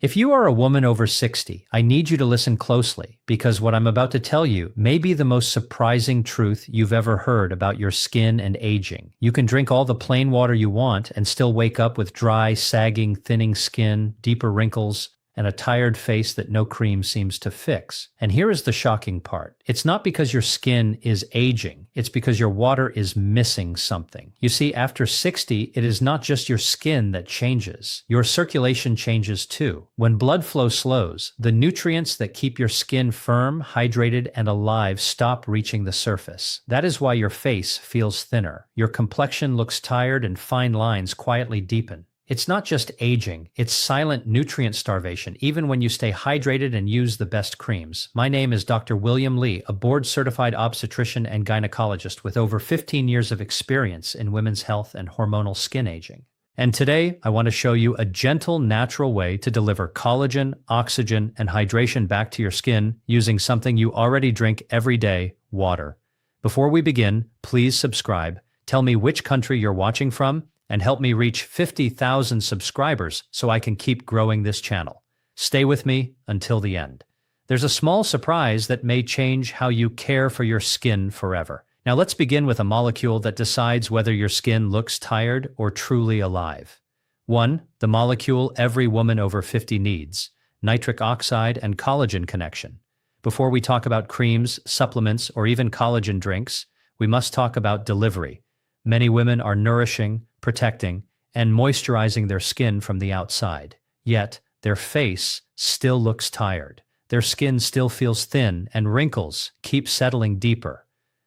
If you are a woman over 60, I need you to listen closely because what I'm about to tell you may be the most surprising truth you've ever heard about your skin and aging. You can drink all the plain water you want and still wake up with dry, sagging, thinning skin, deeper wrinkles, and a tired face that no cream seems to fix. And here is the shocking part. It's not because your skin is aging, it's because your water is missing something. You see, after 60, it is not just your skin that changes. Your circulation changes too. When blood flow slows, the nutrients that keep your skin firm, hydrated, and alive stop reaching the surface. That is why your face feels thinner. Your complexion looks tired and fine lines quietly deepen. It's not just aging, it's silent nutrient starvation, even when you stay hydrated and use the best creams. My name is Dr. William Lee, a board-certified obstetrician and gynecologist with over 15 years of experience in women's health and hormonal skin aging. And today, I want to show you a gentle, natural way to deliver collagen, oxygen, and hydration back to your skin using something you already drink every day, water. Before we begin, please subscribe. Tell me which country you're watching from, and help me reach 50,000 subscribers so I can keep growing this channel. Stay with me until the end. There's a small surprise that may change how you care for your skin forever. Now let's begin with a molecule that decides whether your skin looks tired or truly alive. 1. The molecule every woman over 50 needs, nitric oxide and collagen connection. Before we talk about creams, supplements, or even collagen drinks, we must talk about delivery. Many women are nourishing, protecting, and moisturizing their skin from the outside. Yet, their face still looks tired. Their skin still feels thin, and wrinkles keep settling deeper.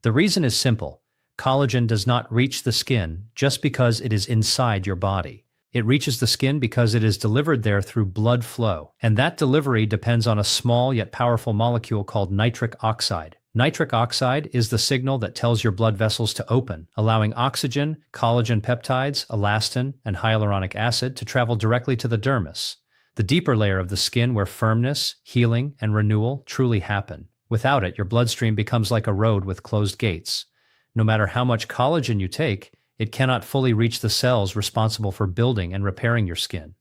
The reason is simple. Collagen does not reach the skin just because it is inside your body. It reaches the skin because it is delivered there through blood flow, and that delivery depends on a small yet powerful molecule called nitric oxide. Nitric oxide is the signal that tells your blood vessels to open, allowing oxygen, collagen peptides, elastin, and hyaluronic acid to travel directly to the dermis, the deeper layer of the skin where firmness, healing, and renewal truly happen. Without it, your bloodstream becomes like a road with closed gates. No matter how much collagen you take, it cannot fully reach the cells responsible for building and repairing your skin.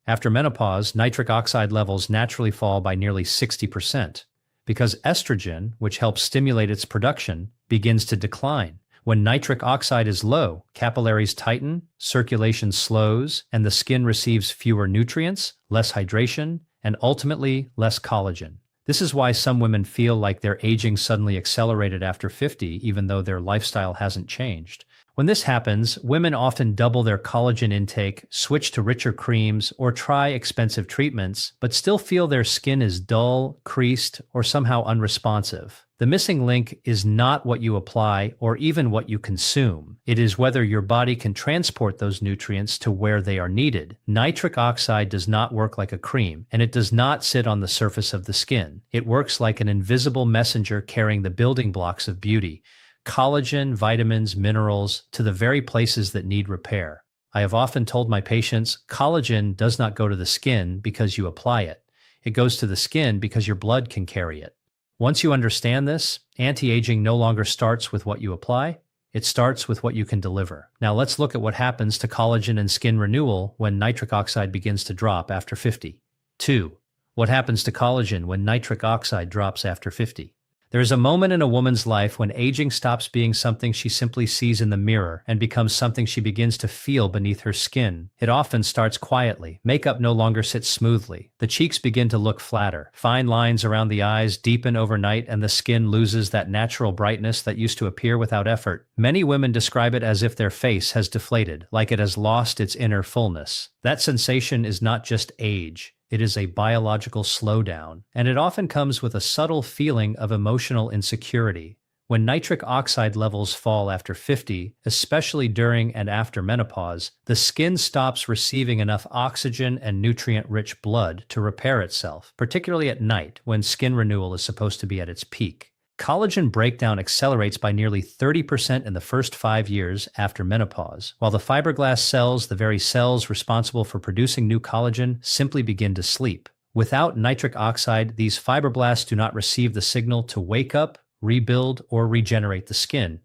After menopause, nitric oxide levels naturally fall by nearly 60%. Because estrogen, which helps stimulate its production, begins to decline. When nitric oxide is low, capillaries tighten, circulation slows, and the skin receives fewer nutrients, less hydration, and ultimately less collagen. This is why some women feel like their aging suddenly accelerated after 50, even though their lifestyle hasn't changed. When this happens, women often double their collagen intake, switch to richer creams, or try expensive treatments, but still feel their skin is dull, creased, or somehow unresponsive. The missing link is not what you apply or even what you consume. It is whether your body can transport those nutrients to where they are needed. Nitric oxide does not work like a cream, and it does not sit on the surface of the skin. It works like an invisible messenger carrying the building blocks of beauty. Collagen, vitamins, minerals, to the very places that need repair. I have often told my patients, collagen does not go to the skin because you apply it. It goes to the skin because your blood can carry it. Once you understand this, anti-aging no longer starts with what you apply, it starts with what you can deliver. Now let's look at what happens to collagen and skin renewal when nitric oxide begins to drop after 50. 2. What happens to collagen when nitric oxide drops after 50? There is a moment in a woman's life when aging stops being something she simply sees in the mirror and becomes something she begins to feel beneath her skin. It often starts quietly. Makeup no longer sits smoothly. The cheeks begin to look flatter. Fine lines around the eyes deepen overnight, and the skin loses that natural brightness that used to appear without effort. Many women describe it as if their face has deflated, like it has lost its inner fullness. That sensation is not just age. It is a biological slowdown, and it often comes with a subtle feeling of emotional insecurity. When nitric oxide levels fall after 50, especially during and after menopause, the skin stops receiving enough oxygen and nutrient-rich blood to repair itself, particularly at night when skin renewal is supposed to be at its peak. Collagen breakdown accelerates by nearly 30% in the first 5 years after menopause, while the fiberglass cells, the very cells responsible for producing new collagen, simply begin to sleep. Without nitric oxide, these fibroblasts do not receive the signal to wake up, rebuild, or regenerate the skin.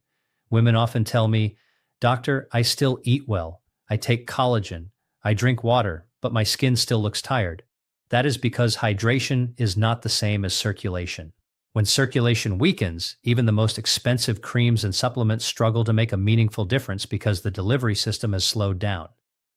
Women often tell me, "Doctor, I still eat well. I take collagen. I drink water, but my skin still looks tired." That is because hydration is not the same as circulation. When circulation weakens, even the most expensive creams and supplements struggle to make a meaningful difference because the delivery system has slowed down.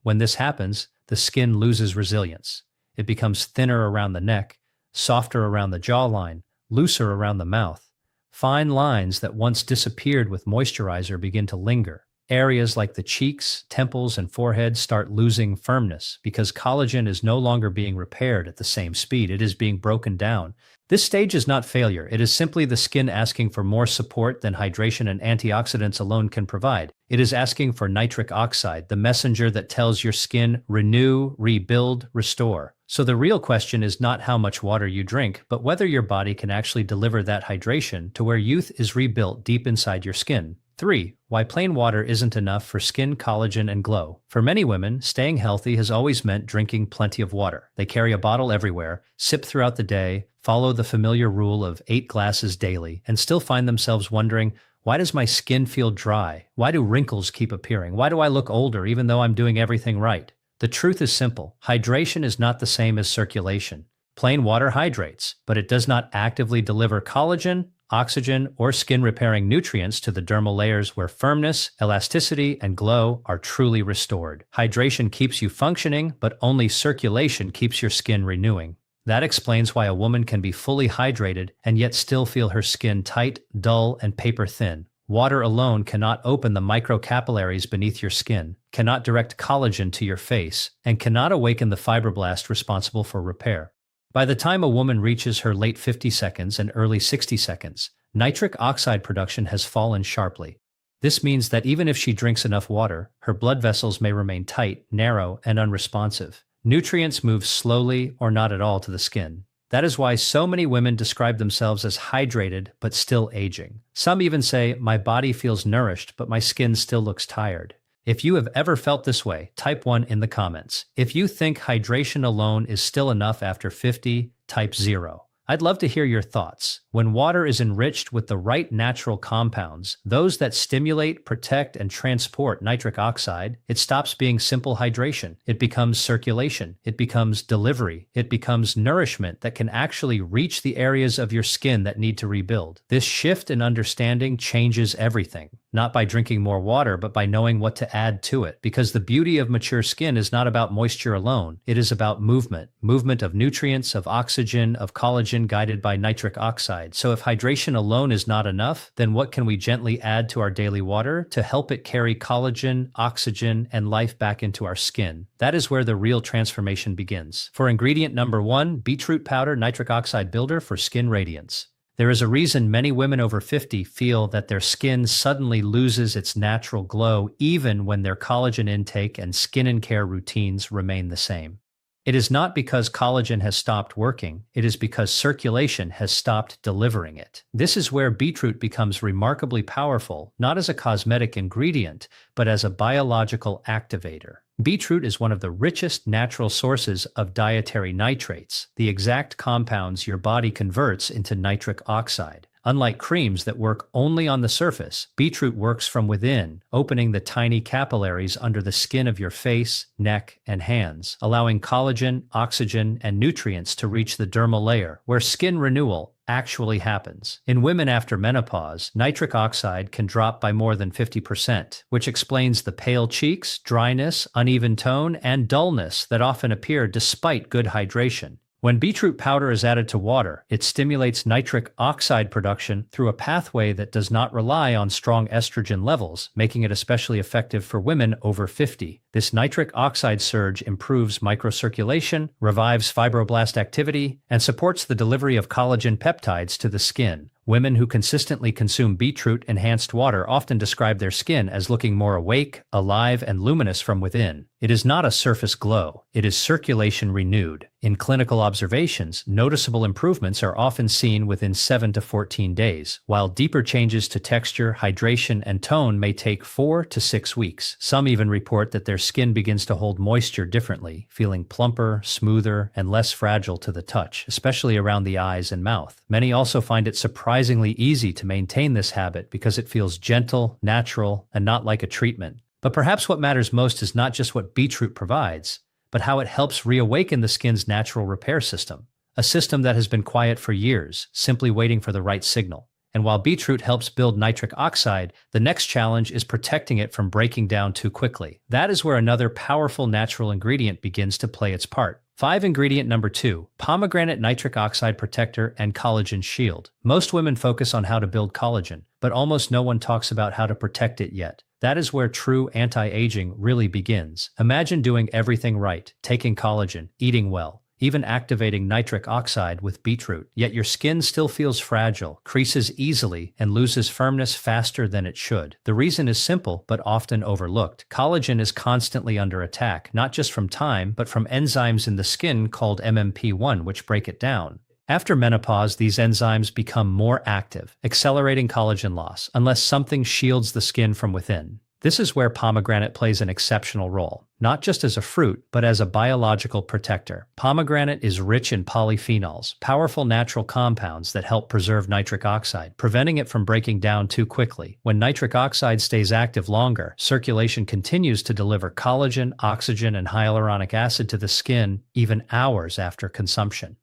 When this happens, the skin loses resilience. It becomes thinner around the neck, softer around the jawline, looser around the mouth. Fine lines that once disappeared with moisturizer begin to linger. Areas like the cheeks, temples, and forehead start losing firmness because collagen is no longer being repaired at the same speed. It is being broken down. This stage is not failure. It is simply the skin asking for more support than hydration and antioxidants alone can provide. It is asking for nitric oxide, the messenger that tells your skin, renew, rebuild, restore. So the real question is not how much water you drink, but whether your body can actually deliver that hydration to where youth is rebuilt deep inside your skin. 3. Why plain water isn't enough for skin, collagen, and glow. For many women, staying healthy has always meant drinking plenty of water. They carry a bottle everywhere, sip throughout the day, follow the familiar rule of 8 glasses daily, and still find themselves wondering, why does my skin feel dry? Why do wrinkles keep appearing? Why do I look older even though I'm doing everything right? The truth is simple. Hydration is not the same as circulation. Plain water hydrates, but it does not actively deliver collagen, oxygen, or skin-repairing nutrients to the dermal layers where firmness, elasticity, and glow are truly restored. Hydration keeps you functioning, but only circulation keeps your skin renewing. That explains why a woman can be fully hydrated and yet still feel her skin tight, dull, and paper-thin. Water alone cannot open the microcapillaries beneath your skin, cannot direct collagen to your face, and cannot awaken the fibroblast responsible for repair. By the time a woman reaches her late 50 seconds and early 60 seconds, nitric oxide production has fallen sharply. This means that even if she drinks enough water, her blood vessels may remain tight, narrow, and unresponsive. Nutrients move slowly or not at all to the skin. That is why so many women describe themselves as hydrated but still aging. Some even say, my body feels nourished, but my skin still looks tired. If you have ever felt this way, type 1 in the comments. If you think hydration alone is still enough after 50, type 0. I'd love to hear your thoughts. When water is enriched with the right natural compounds, those that stimulate, protect, and transport nitric oxide, it stops being simple hydration. It becomes circulation. It becomes delivery. It becomes nourishment that can actually reach the areas of your skin that need to rebuild. This shift in understanding changes everything. Not by drinking more water, but by knowing what to add to it. Because the beauty of mature skin is not about moisture alone. It is about movement. Movement of nutrients, of oxygen, of collagen guided by nitric oxide. So if hydration alone is not enough, then what can we gently add to our daily water to help it carry collagen, oxygen, and life back into our skin? That is where the real transformation begins. For ingredient number 1, beetroot powder nitric oxide builder for skin radiance. There is a reason many women over 50 feel that their skin suddenly loses its natural glow even when their collagen intake and skin and care routines remain the same. It is not because collagen has stopped working, it is because circulation has stopped delivering it. This is where beetroot becomes remarkably powerful, not as a cosmetic ingredient, but as a biological activator. Beetroot is one of the richest natural sources of dietary nitrates, the exact compounds your body converts into nitric oxide. Unlike creams that work only on the surface, beetroot works from within, opening the tiny capillaries under the skin of your face, neck, and hands, allowing collagen, oxygen, and nutrients to reach the dermal layer, where skin renewal actually happens. In women after menopause, nitric oxide can drop by more than 50%, which explains the pale cheeks, dryness, uneven tone, and dullness that often appear despite good hydration. When beetroot powder is added to water, it stimulates nitric oxide production through a pathway that does not rely on strong estrogen levels, making it especially effective for women over 50. This nitric oxide surge improves microcirculation, revives fibroblast activity, and supports the delivery of collagen peptides to the skin. Women who consistently consume beetroot-enhanced water often describe their skin as looking more awake, alive, and luminous from within. It is not a surface glow, it is circulation renewed. In clinical observations, noticeable improvements are often seen within 7 to 14 days, while deeper changes to texture, hydration, and tone may take 4 to 6 weeks. Some even report that their skin begins to hold moisture differently, feeling plumper, smoother, and less fragile to the touch, especially around the eyes and mouth. Many also find it surprisingly easy to maintain this habit because it feels gentle, natural, and not like a treatment. But perhaps what matters most is not just what beetroot provides, but how it helps reawaken the skin's natural repair system, a system that has been quiet for years, simply waiting for the right signal. And while beetroot helps build nitric oxide, the next challenge is protecting it from breaking down too quickly. That is where another powerful natural ingredient begins to play its part. 5. Ingredient number 2, pomegranate nitric oxide protector and collagen shield. Most women focus on how to build collagen, but almost no one talks about how to protect it yet. That is where true anti-aging really begins. Imagine doing everything right, taking collagen, eating well, even activating nitric oxide with beetroot, yet your skin still feels fragile, creases easily, and loses firmness faster than it should. The reason is simple, but often overlooked. Collagen is constantly under attack, not just from time, but from enzymes in the skin called MMP1, which break it down. After menopause, these enzymes become more active, accelerating collagen loss, unless something shields the skin from within. This is where pomegranate plays an exceptional role, not just as a fruit, but as a biological protector. Pomegranate is rich in polyphenols, powerful natural compounds that help preserve nitric oxide, preventing it from breaking down too quickly. When nitric oxide stays active longer, circulation continues to deliver collagen, oxygen, and hyaluronic acid to the skin even hours after consumption.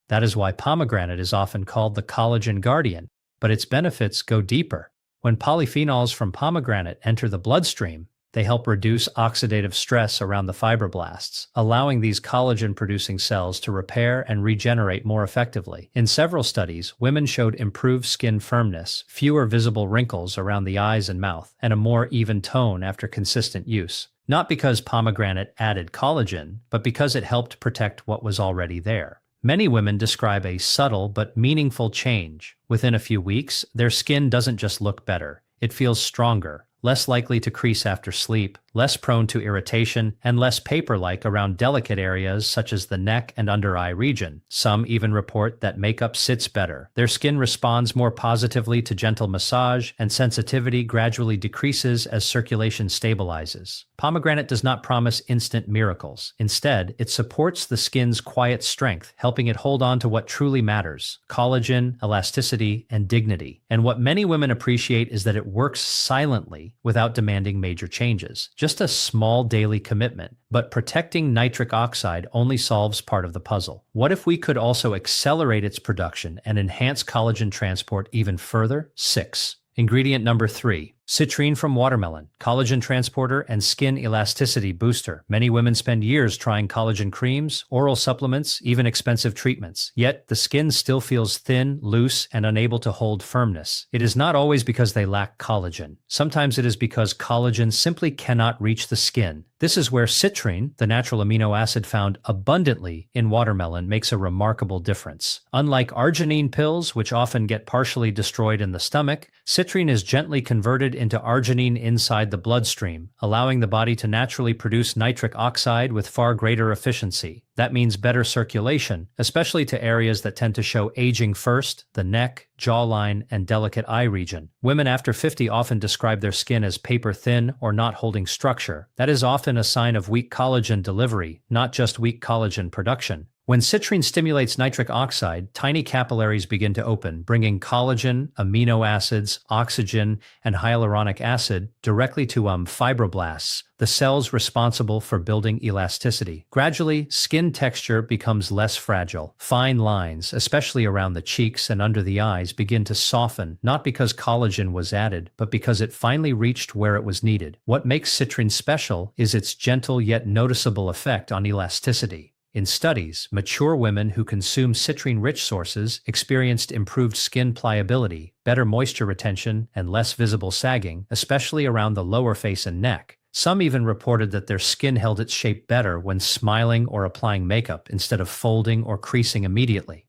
That is why pomegranate is often called the collagen guardian, but its benefits go deeper. When polyphenols from pomegranate enter the bloodstream, they help reduce oxidative stress around the fibroblasts, allowing these collagen-producing cells to repair and regenerate more effectively. In several studies, women showed improved skin firmness, fewer visible wrinkles around the eyes and mouth, and a more even tone after consistent use. Not because pomegranate added collagen, but because it helped protect what was already there. Many women describe a subtle but meaningful change. Within a few weeks, their skin doesn't just look better, it feels stronger, less likely to crease after sleep, less prone to irritation, and less paper-like around delicate areas such as the neck and under-eye region. Some even report that makeup sits better. Their skin responds more positively to gentle massage, and sensitivity gradually decreases as circulation stabilizes. Pomegranate does not promise instant miracles. Instead, it supports the skin's quiet strength, helping it hold on to what truly matters: collagen, elasticity, and dignity. And what many women appreciate is that it works silently without demanding major changes. Just a small daily commitment, but protecting nitric oxide only solves part of the puzzle. What if we could also accelerate its production and enhance collagen transport even further? 6. Ingredient number 3, citrulline from watermelon, collagen transporter and skin elasticity booster. Many women spend years trying collagen creams, oral supplements, even expensive treatments. Yet the skin still feels thin, loose, and unable to hold firmness. It is not always because they lack collagen. Sometimes it is because collagen simply cannot reach the skin. This is where citrulline, the natural amino acid found abundantly in watermelon, makes a remarkable difference. Unlike arginine pills, which often get partially destroyed in the stomach, citrulline is gently converted into arginine inside the bloodstream, allowing the body to naturally produce nitric oxide with far greater efficiency. That means better circulation, especially to areas that tend to show aging first: the neck, jawline, and delicate eye region. Women after 50 often describe their skin as paper thin or not holding structure. That is often a sign of weak collagen delivery, not just weak collagen production. When citrulline stimulates nitric oxide, tiny capillaries begin to open, bringing collagen, amino acids, oxygen, and hyaluronic acid directly to fibroblasts, the cells responsible for building elasticity. Gradually, skin texture becomes less fragile. Fine lines, especially around the cheeks and under the eyes, begin to soften, not because collagen was added, but because it finally reached where it was needed. What makes citrulline special is its gentle yet noticeable effect on elasticity. In studies, mature women who consume citrulline-rich sources experienced improved skin pliability, better moisture retention, and less visible sagging, especially around the lower face and neck. Some even reported that their skin held its shape better when smiling or applying makeup instead of folding or creasing immediately.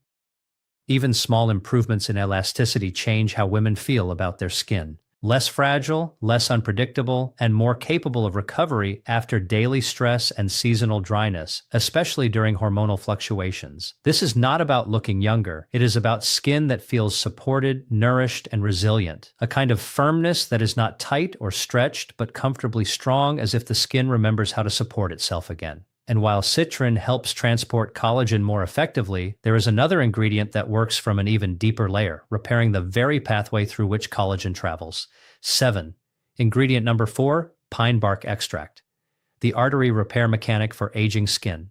Even small improvements in elasticity change how women feel about their skin. Less fragile, less unpredictable, and more capable of recovery after daily stress and seasonal dryness, especially during hormonal fluctuations. This is not about looking younger. It is about skin that feels supported, nourished, and resilient. A kind of firmness that is not tight or stretched, but comfortably strong, as if the skin remembers how to support itself again. And while citrulline helps transport collagen more effectively, there is another ingredient that works from an even deeper layer, repairing the very pathway through which collagen travels. 7. Ingredient number 4, pine bark extract. the artery repair mechanic for aging skin.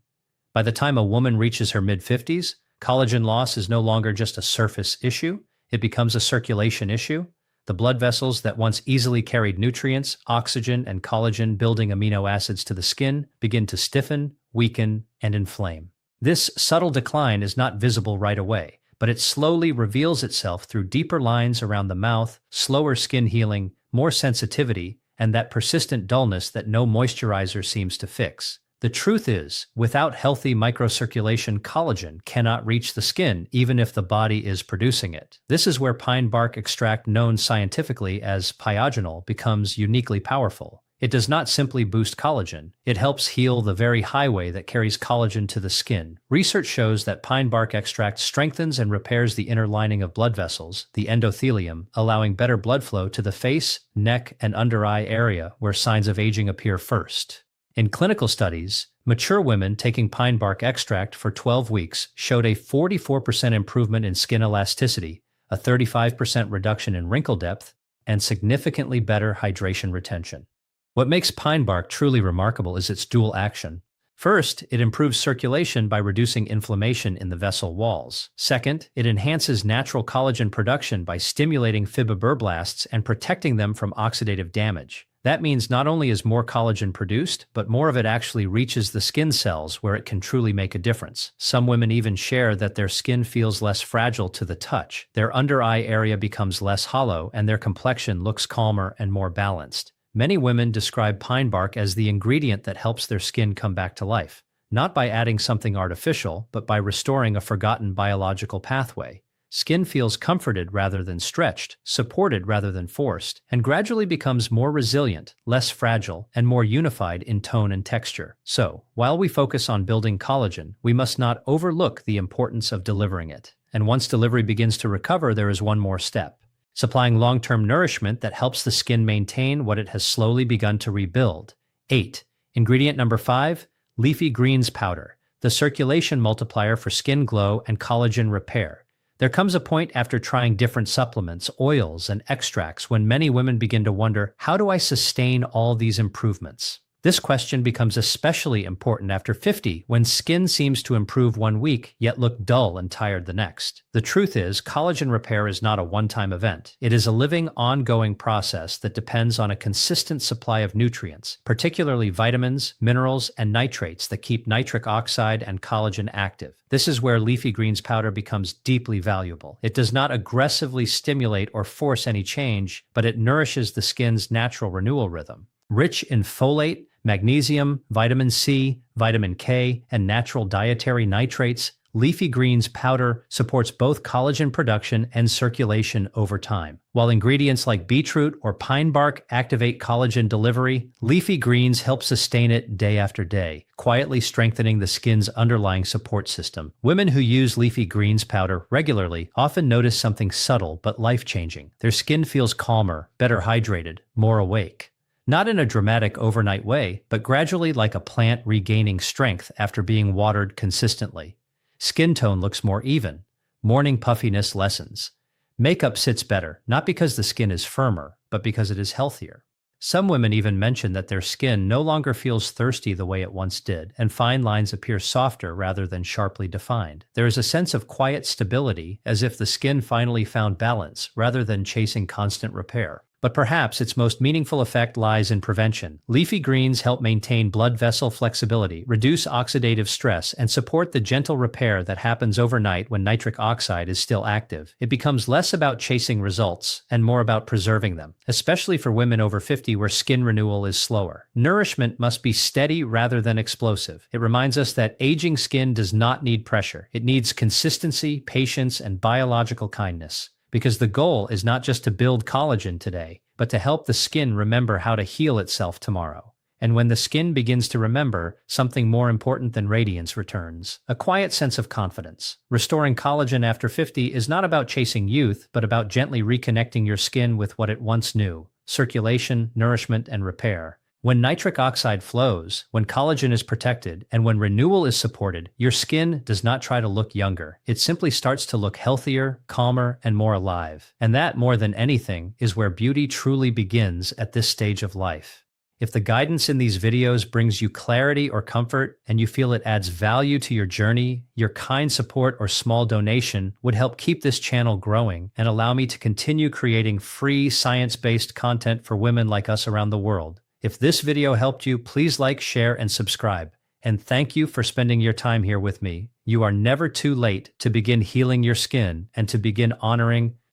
By the time a woman reaches her mid-50s, collagen loss is no longer just a surface issue, it becomes a circulation issue. The blood vessels that once easily carried nutrients, oxygen, and collagen-building amino acids to the skin begin to stiffen, weaken, and inflame. This subtle decline is not visible right away, but it slowly reveals itself through deeper lines around the mouth, slower skin healing, more sensitivity, and that persistent dullness that no moisturizer seems to fix. The truth is, without healthy microcirculation, collagen cannot reach the skin even if the body is producing it. This is where pine bark extract, known scientifically as pyogenol, becomes uniquely powerful. It does not simply boost collagen, it helps heal the very highway that carries collagen to the skin. Research shows that pine bark extract strengthens and repairs the inner lining of blood vessels, the endothelium, allowing better blood flow to the face, neck, and under eye area where signs of aging appear first. In clinical studies, mature women taking pine bark extract for 12 weeks showed a 44% improvement in skin elasticity, a 35% reduction in wrinkle depth, and significantly better hydration retention. What makes pine bark truly remarkable is its dual action. First, it improves circulation by reducing inflammation in the vessel walls. Second, it enhances natural collagen production by stimulating fibroblasts and protecting them from oxidative damage. That means not only is more collagen produced, but more of it actually reaches the skin cells where it can truly make a difference. Some women even share that their skin feels less fragile to the touch, their under eye area becomes less hollow, and their complexion looks calmer and more balanced. Many women describe pine bark as the ingredient that helps their skin come back to life, not by adding something artificial, but by restoring a forgotten biological pathway. Skin feels comforted rather than stretched, supported rather than forced, and gradually becomes more resilient, less fragile, and more unified in tone and texture. So, while we focus on building collagen, we must not overlook the importance of delivering it. And once delivery begins to recover, there is one more step: supplying long-term nourishment that helps the skin maintain what it has slowly begun to rebuild. 8. Ingredient number 5, Leafy Greens Powder, the circulation multiplier for skin glow and collagen repair. There comes a point after trying different supplements, oils, and extracts when many women begin to wonder, how do I sustain all these improvements? This question becomes especially important after 50, when skin seems to improve one week, yet look dull and tired the next. The truth is, collagen repair is not a one-time event. It is a living, ongoing process that depends on a consistent supply of nutrients, particularly vitamins, minerals, and nitrates that keep nitric oxide and collagen active. This is where Leafy Greens powder becomes deeply valuable. It does not aggressively stimulate or force any change, but it nourishes the skin's natural renewal rhythm. Rich in folate, magnesium, vitamin C, vitamin K, and natural dietary nitrates, Leafy Greens powder supports both collagen production and circulation over time. While ingredients like beetroot or pine bark activate collagen delivery, Leafy Greens help sustain it day after day, quietly strengthening the skin's underlying support system. Women who use Leafy Greens powder regularly often notice something subtle but life-changing. Their skin feels calmer, better hydrated, more awake. Not in a dramatic overnight way, but gradually like a plant regaining strength after being watered consistently. Skin tone looks more even. Morning puffiness lessens. Makeup sits better, not because the skin is firmer, but because it is healthier. Some women even mention that their skin no longer feels thirsty the way it once did, and fine lines appear softer rather than sharply defined. There is a sense of quiet stability, as if the skin finally found balance, rather than chasing constant repair. But perhaps its most meaningful effect lies in prevention. Leafy greens help maintain blood vessel flexibility, reduce oxidative stress, and support the gentle repair that happens overnight when nitric oxide is still active. It becomes less about chasing results and more about preserving them, especially for women over 50 where skin renewal is slower. Nourishment must be steady rather than explosive. It reminds us that aging skin does not need pressure. It needs consistency, patience, and biological kindness. Because the goal is not just to build collagen today, but to help the skin remember how to heal itself tomorrow. And when the skin begins to remember, something more important than radiance returns: a quiet sense of confidence. Restoring collagen after 50 is not about chasing youth, but about gently reconnecting your skin with what it once knew: circulation, nourishment, and repair. When nitric oxide flows, when collagen is protected, and when renewal is supported, your skin does not try to look younger. It simply starts to look healthier, calmer, and more alive. And that, more than anything, is where beauty truly begins at this stage of life. If the guidance in these videos brings you clarity or comfort and you feel it adds value to your journey, your kind support or small donation would help keep this channel growing and allow me to continue creating free science-based content for women like us around the world. If this video helped you, please like, share, and subscribe. And thank you for spending your time here with me. You are never too late to begin healing your skin and to begin honoring